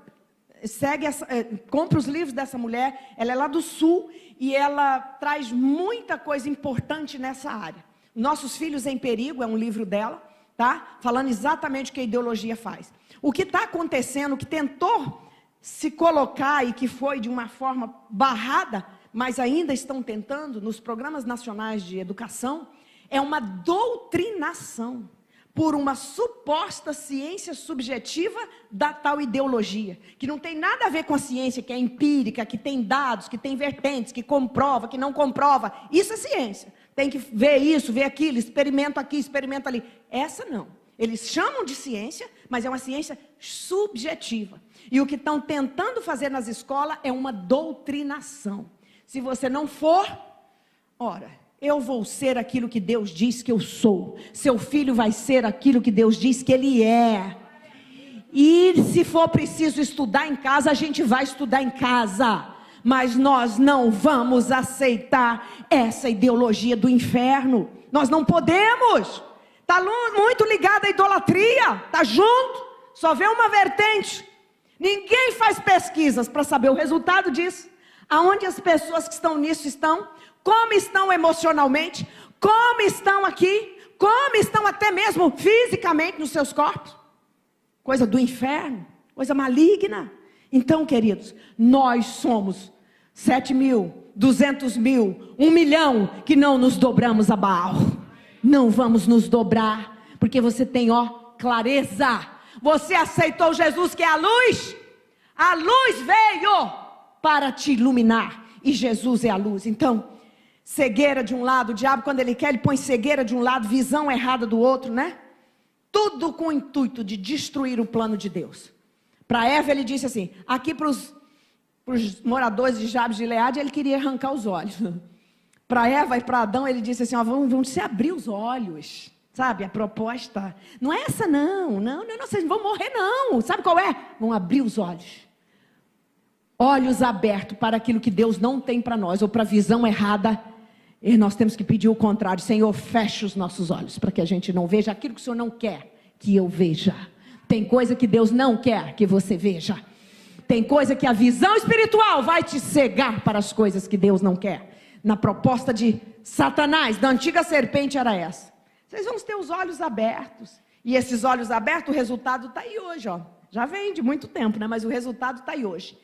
compra os livros dessa mulher. Ela é lá do sul e ela traz muita coisa importante nessa área. Nossos Filhos em Perigo é um livro dela, tá? Falando exatamente o que a ideologia faz. O que está acontecendo, o que tentou se colocar e que foi de uma forma barrada, mas ainda estão tentando nos programas nacionais de educação, é uma doutrinação por uma suposta ciência subjetiva da tal ideologia, que não tem nada a ver com a ciência, que é empírica, que tem dados, que tem vertentes, que comprova, que não comprova. Isso é ciência. Tem que ver isso, ver aquilo, experimento aqui, experimento ali. Essa não. Eles chamam de ciência, mas é uma ciência subjetiva. E o que estão tentando fazer nas escolas é uma doutrinação. Se você não for, ora, eu vou ser aquilo que Deus diz que eu sou. Seu filho vai ser aquilo que Deus diz que ele é. E se for preciso estudar em casa, a gente vai estudar em casa. Mas nós não vamos aceitar essa ideologia do inferno. Nós não podemos. Está muito ligado à idolatria. Está junto. Só vê uma vertente. Ninguém faz pesquisas para saber o resultado disso. Aonde as pessoas que estão nisso estão. Como estão emocionalmente. Como estão aqui. Como estão até mesmo fisicamente nos seus corpos. Coisa do inferno. Coisa maligna. Então, queridos, nós somos 7 mil, 200 mil, 1 milhão que não nos dobramos a Baal. Não vamos nos dobrar, porque você tem, clareza. Você aceitou Jesus que é a luz? A luz veio para te iluminar, e Jesus é a luz. Então, cegueira de um lado, o diabo quando ele quer, ele põe cegueira de um lado, visão errada do outro, né? Tudo com o intuito de destruir o plano de Deus. Para Eva ele disse assim, aqui para os moradores de Jabes de Gileade, ele queria arrancar os olhos. Para Eva e para Adão ele disse assim, vamos se abrir os olhos, sabe, a proposta, não é essa não, vocês não vão morrer não, sabe qual é? Vão abrir os olhos abertos para aquilo que Deus não tem para nós, ou para a visão errada, e nós temos que pedir o contrário, Senhor, feche os nossos olhos, para que a gente não veja aquilo que o Senhor não quer que eu veja. Tem coisa que Deus não quer que você veja. Tem coisa que a visão espiritual vai te cegar para as coisas que Deus não quer. Na proposta de Satanás, da antiga serpente era essa. Vocês vão ter os olhos abertos. E esses olhos abertos, o resultado está aí hoje. Já vem de muito tempo, né? Mas o resultado está aí hoje.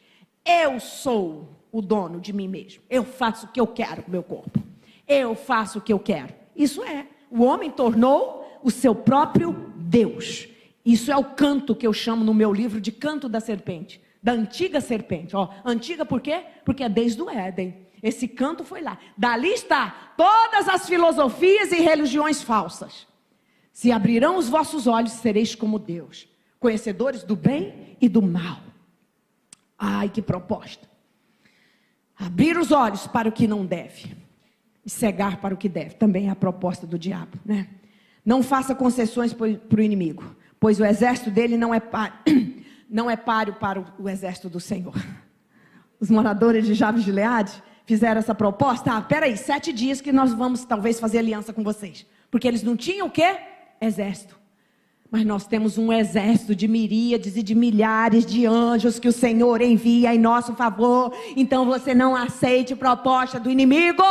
Eu sou o dono de mim mesmo. Eu faço o que eu quero com o meu corpo. Eu faço o que eu quero. Isso é. O homem tornou o seu próprio Deus. Isso é o canto que eu chamo no meu livro de canto da serpente. Da antiga serpente. Antiga por quê? Porque é desde o Éden. Esse canto foi lá. Dali está todas as filosofias e religiões falsas. Se abrirão os vossos olhos, sereis como Deus. Conhecedores do bem e do mal. Ai, que proposta. Abrir os olhos para o que não deve. E cegar para o que deve. Também é a proposta do diabo, né? Não faça concessões para o inimigo. Pois o exército dele não é páreo para o exército do Senhor. Os moradores de Jabes de Gileade fizeram essa proposta. Peraí, 7 dias que nós vamos talvez fazer aliança com vocês. Porque eles não tinham o quê? Exército. Mas nós temos um exército de miríades e de milhares de anjos que o Senhor envia em nosso favor. Então você não aceite proposta do inimigo.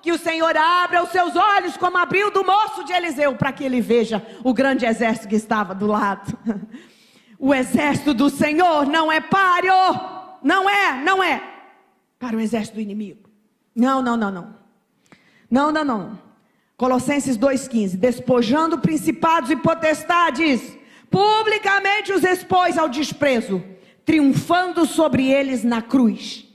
Que o Senhor abra os seus olhos como abriu do moço de Eliseu, para que ele veja o grande exército que estava do lado. O exército do Senhor não é páreo. Não é. Para o exército do inimigo. Não. Colossenses 2,15. Despojando principados e potestades, publicamente os expôs ao desprezo, triunfando sobre eles na cruz.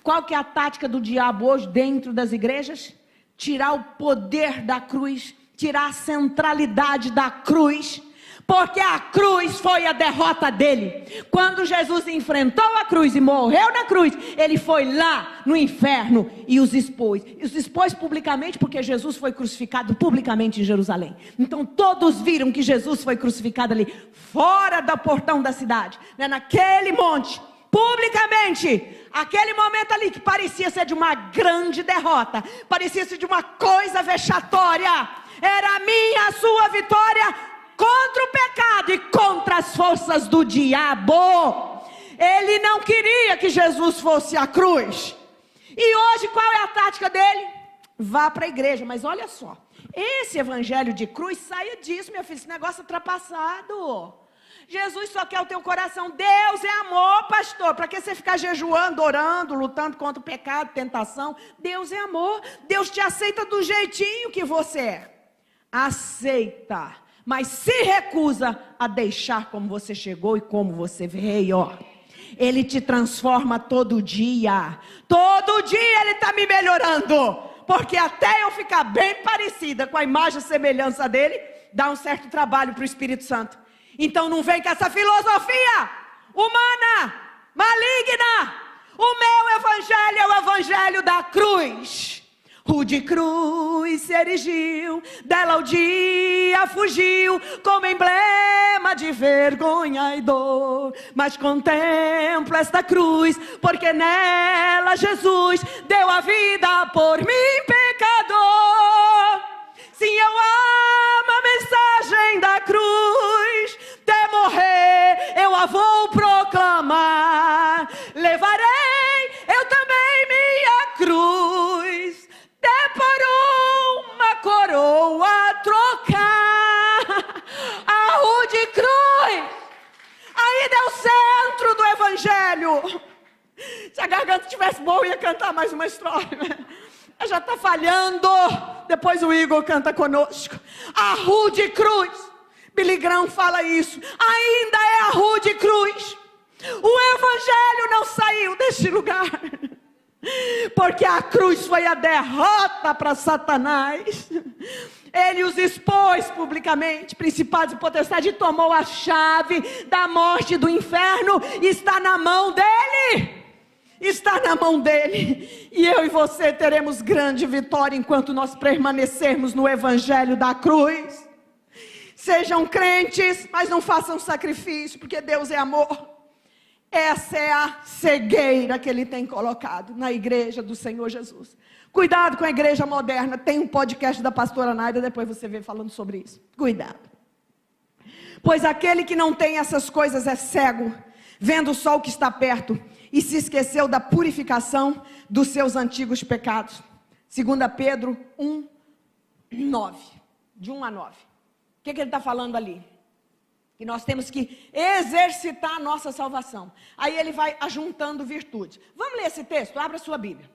Qual que é a tática do diabo hoje dentro das igrejas? Tirar o poder da cruz, tirar a centralidade da cruz, porque a cruz foi a derrota dele. Quando Jesus enfrentou a cruz e morreu na cruz, ele foi lá no inferno e os expôs. E os expôs publicamente, porque Jesus foi crucificado publicamente em Jerusalém. Então todos viram que Jesus foi crucificado ali, fora do portão da cidade, né, naquele monte. Publicamente, aquele momento ali que parecia ser de uma grande derrota, parecia ser de uma coisa vexatória, era a minha, a sua vitória contra o pecado e contra as forças do diabo. Ele não queria que Jesus fosse à cruz. E hoje qual é a tática dele? Vá para a igreja. Mas olha só, esse evangelho de cruz, saia disso, meu filho, esse negócio ultrapassado. Jesus só quer o teu coração. Deus é amor, pastor. Para que você ficar jejuando, orando, lutando contra o pecado, tentação? Deus é amor. Deus te aceita do jeitinho que você é. Aceita, mas se recusa a deixar como você chegou e como você veio. Ele te transforma todo dia. Todo dia Ele está me melhorando. Porque até eu ficar bem parecida com a imagem e semelhança dEle, dá um certo trabalho para o Espírito Santo. Então não vem com essa filosofia humana, maligna. O meu evangelho é o evangelho da cruz. O de cruz se erigiu, dela o dia fugiu, como emblema de vergonha e dor. Mas contemplo esta cruz, porque nela Jesus deu a vida por mim, pecador. Sim, eu amo a mensagem da cruz, até morrer eu a vou proclamar. Levarei eu também minha cruz, até por uma coroa trocar. A rude cruz, aí deu o centro do evangelho. Se a garganta estivesse boa, eu ia cantar mais uma história. Já está falhando. Depois o Igor canta conosco. A rude cruz. Billy Graham fala isso. Ainda é a rude cruz. O evangelho não saiu deste lugar, porque a cruz foi a derrota para Satanás. Ele os expôs publicamente, principados e potestades, e tomou a chave da morte e do inferno. Está na mão dele. Está na mão dele. E eu e você teremos grande vitória enquanto nós permanecermos no evangelho da cruz. Sejam crentes, mas não façam sacrifício, porque Deus é amor. Essa é a cegueira que Ele tem colocado na igreja do Senhor Jesus. Cuidado com a igreja moderna. Tem um podcast da pastora Naida, depois você vê falando sobre isso. Cuidado. Pois aquele que não tem essas coisas é cego, vendo só o que está perto, e se esqueceu da purificação dos seus antigos pecados. 2 Pedro 1, 9. De 1 a 9. O que ele está falando ali? Que nós temos que exercitar a nossa salvação. Aí ele vai ajuntando virtude. Vamos ler esse texto? Abra sua Bíblia.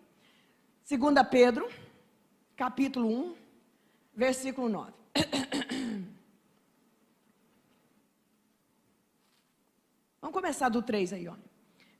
2 Pedro, capítulo 1, versículo 9. Vamos começar do 3 aí, ó.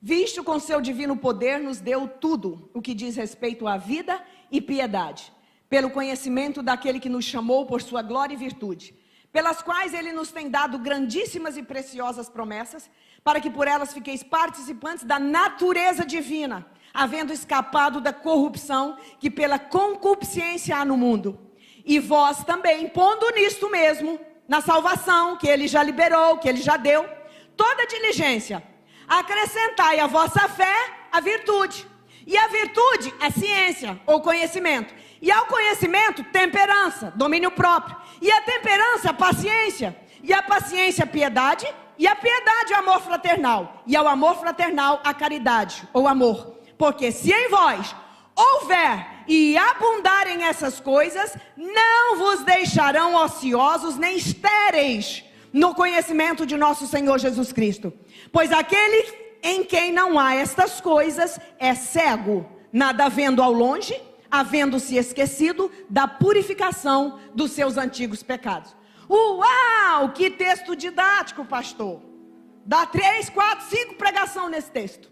Visto com seu divino poder, nos deu tudo o que diz respeito à vida e piedade, pelo conhecimento daquele que nos chamou por sua glória e virtude, pelas quais Ele nos tem dado grandíssimas e preciosas promessas, para que por elas fiqueis participantes da natureza divina, havendo escapado da corrupção que pela concupiscência há no mundo. E vós também, pondo nisto mesmo, na salvação que Ele já liberou, que Ele já deu, toda diligência, acrescentai à vossa fé a virtude, e a virtude a ciência ou conhecimento, e ao conhecimento temperança, domínio próprio, e a temperança a paciência, e a paciência a piedade, e a piedade o amor fraternal, e ao amor fraternal a caridade ou amor. Porque se em vós houver e abundarem essas coisas, não vos deixarão ociosos nem estéreis no conhecimento de nosso Senhor Jesus Cristo. Pois aquele em quem não há estas coisas é cego, nada vendo ao longe, havendo-se esquecido da purificação dos seus antigos pecados. Uau, que texto didático, pastor. Dá 3, 4, 5 pregação nesse texto.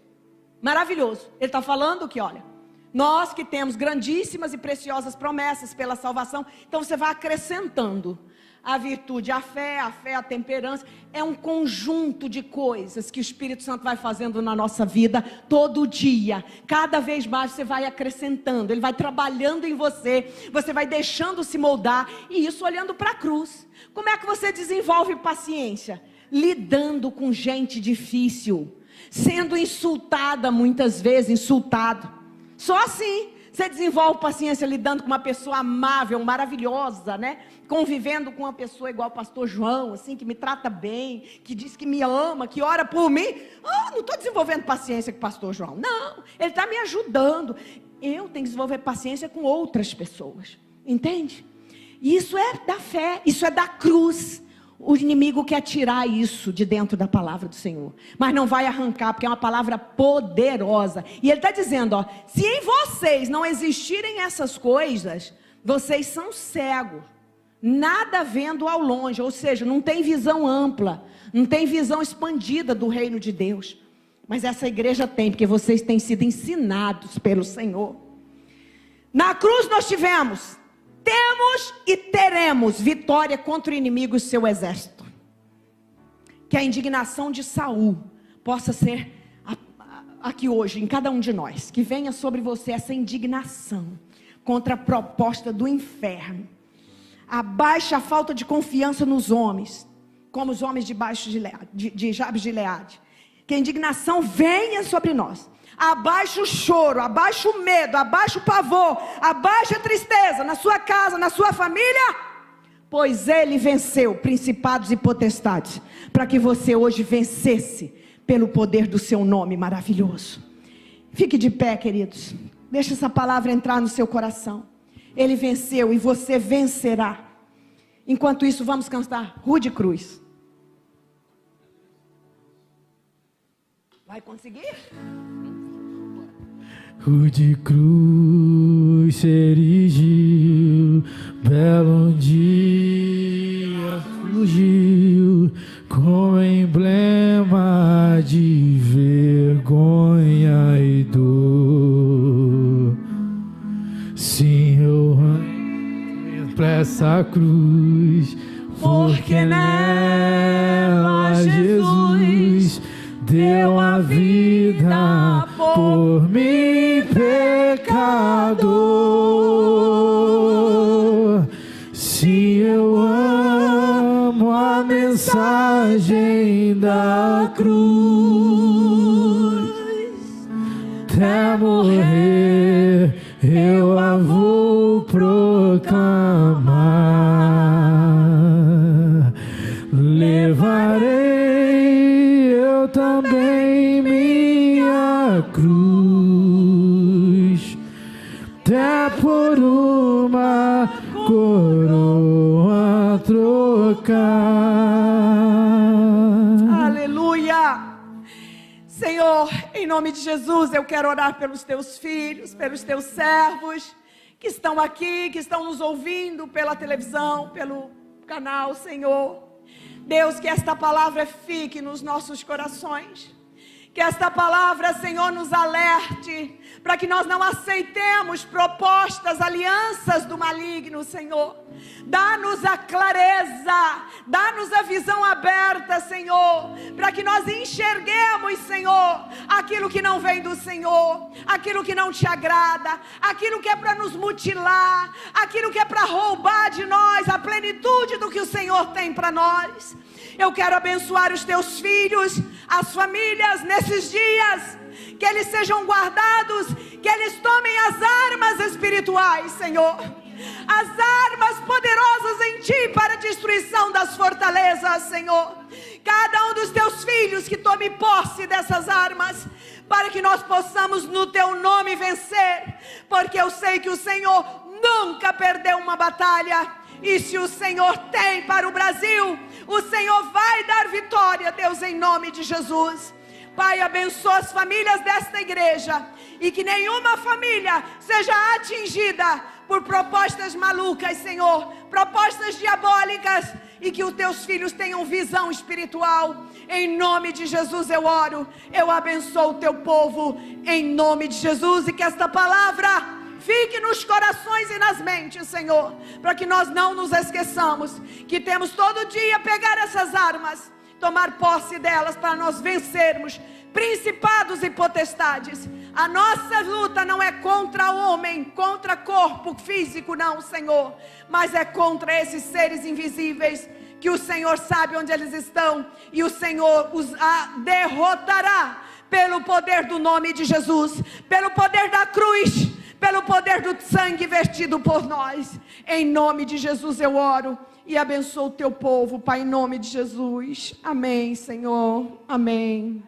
Maravilhoso. Ele está falando que, olha, nós que temos grandíssimas e preciosas promessas pela salvação, então você vai acrescentando a virtude, a fé, a temperança. É um conjunto de coisas que o Espírito Santo vai fazendo na nossa vida todo dia. Cada vez mais você vai acrescentando, Ele vai trabalhando em você, você vai deixando se moldar, e isso olhando para a cruz. Como é que você desenvolve paciência? Lidando com gente difícil, sendo insultada muitas vezes, insultado. Só assim você desenvolve paciência, lidando com uma pessoa amável, maravilhosa, né? Convivendo com uma pessoa igual o pastor João, assim, que me trata bem, que diz que me ama, que ora por mim. não estou desenvolvendo paciência com o pastor João. Não, ele está me ajudando. Eu tenho que desenvolver paciência com outras pessoas. Entende? Isso é da fé, isso é da cruz. O inimigo quer tirar isso de dentro da palavra do Senhor, mas não vai arrancar, porque é uma palavra poderosa. E ele está dizendo, ó, se em vocês não existirem essas coisas, vocês são cegos, nada vendo ao longe, ou seja, não tem visão ampla, não tem visão expandida do reino de Deus. Mas essa igreja tem, porque vocês têm sido ensinados pelo Senhor. Na cruz nós temos e teremos vitória contra o inimigo e seu exército. Que a indignação de Saul possa ser aqui hoje, em cada um de nós. Que venha sobre você essa indignação contra a proposta do inferno. Abaixe a falta de confiança nos homens, como os homens de Jabes de Gileade. Que a indignação venha sobre nós. Abaixe o choro, abaixe o medo, abaixe o pavor, abaixe a tristeza na sua casa, na sua família, pois ele venceu principados e potestades, para que você hoje vencesse pelo poder do seu nome maravilhoso. Fique de pé, queridos, deixe essa palavra entrar no seu coração. Ele venceu e você vencerá. Enquanto isso, vamos cantar Rude Cruz. Vai conseguir? Rude cruz se erigiu, belo dia fugiu, com emblema de vergonha e dor. Sim, eu ando pra essa cruz, porque nela Jesus deu a vida por mim, pecador. Sim, eu amo a mensagem da cruz. Até morrer eu a vou proclamar. Levarei eu também minha cruz, até por uma coroa trocar. Aleluia! Senhor, em nome de Jesus, eu quero orar pelos teus filhos, pelos teus servos, que estão aqui, que estão nos ouvindo pela televisão, pelo canal, Senhor. Deus, que esta palavra fique nos nossos corações. Que esta palavra, Senhor, nos alerte, para que nós não aceitemos propostas, alianças do maligno, Senhor. Dá-nos a clareza, dá-nos a visão aberta, Senhor, para que nós enxerguemos, Senhor, aquilo que não vem do Senhor, aquilo que não te agrada, aquilo que é para nos mutilar, aquilo que é para roubar de nós a plenitude do que o Senhor tem para nós. Eu quero abençoar os teus filhos, as famílias nesses dias, que eles sejam guardados, que eles tomem as armas espirituais, Senhor, as armas poderosas em ti para a destruição das fortalezas, Senhor. Cada um dos teus filhos que tome posse dessas armas, para que nós possamos no teu nome vencer, porque eu sei que o Senhor nunca perdeu uma batalha. E se o Senhor tem para o Brasil, o Senhor vai dar vitória, Deus, em nome de Jesus. Pai, abençoa as famílias desta igreja, e que nenhuma família seja atingida por propostas malucas, Senhor, propostas diabólicas, e que os teus filhos tenham visão espiritual. Em nome de Jesus eu oro, eu abençoo o teu povo, em nome de Jesus, e que esta palavra fique nos corações e nas mentes, Senhor, para que nós não nos esqueçamos que temos todo dia pegar essas armas, tomar posse delas, para nós vencermos principados e potestades. A nossa luta não é contra o homem, contra corpo físico, não, Senhor, mas é contra esses seres invisíveis, que o Senhor sabe onde eles estão, e o Senhor os derrotará pelo poder do nome de Jesus, pelo poder da cruz, pelo poder do sangue vertido por nós. Em nome de Jesus eu oro e abençoo o teu povo, Pai, em nome de Jesus. Amém, Senhor. Amém.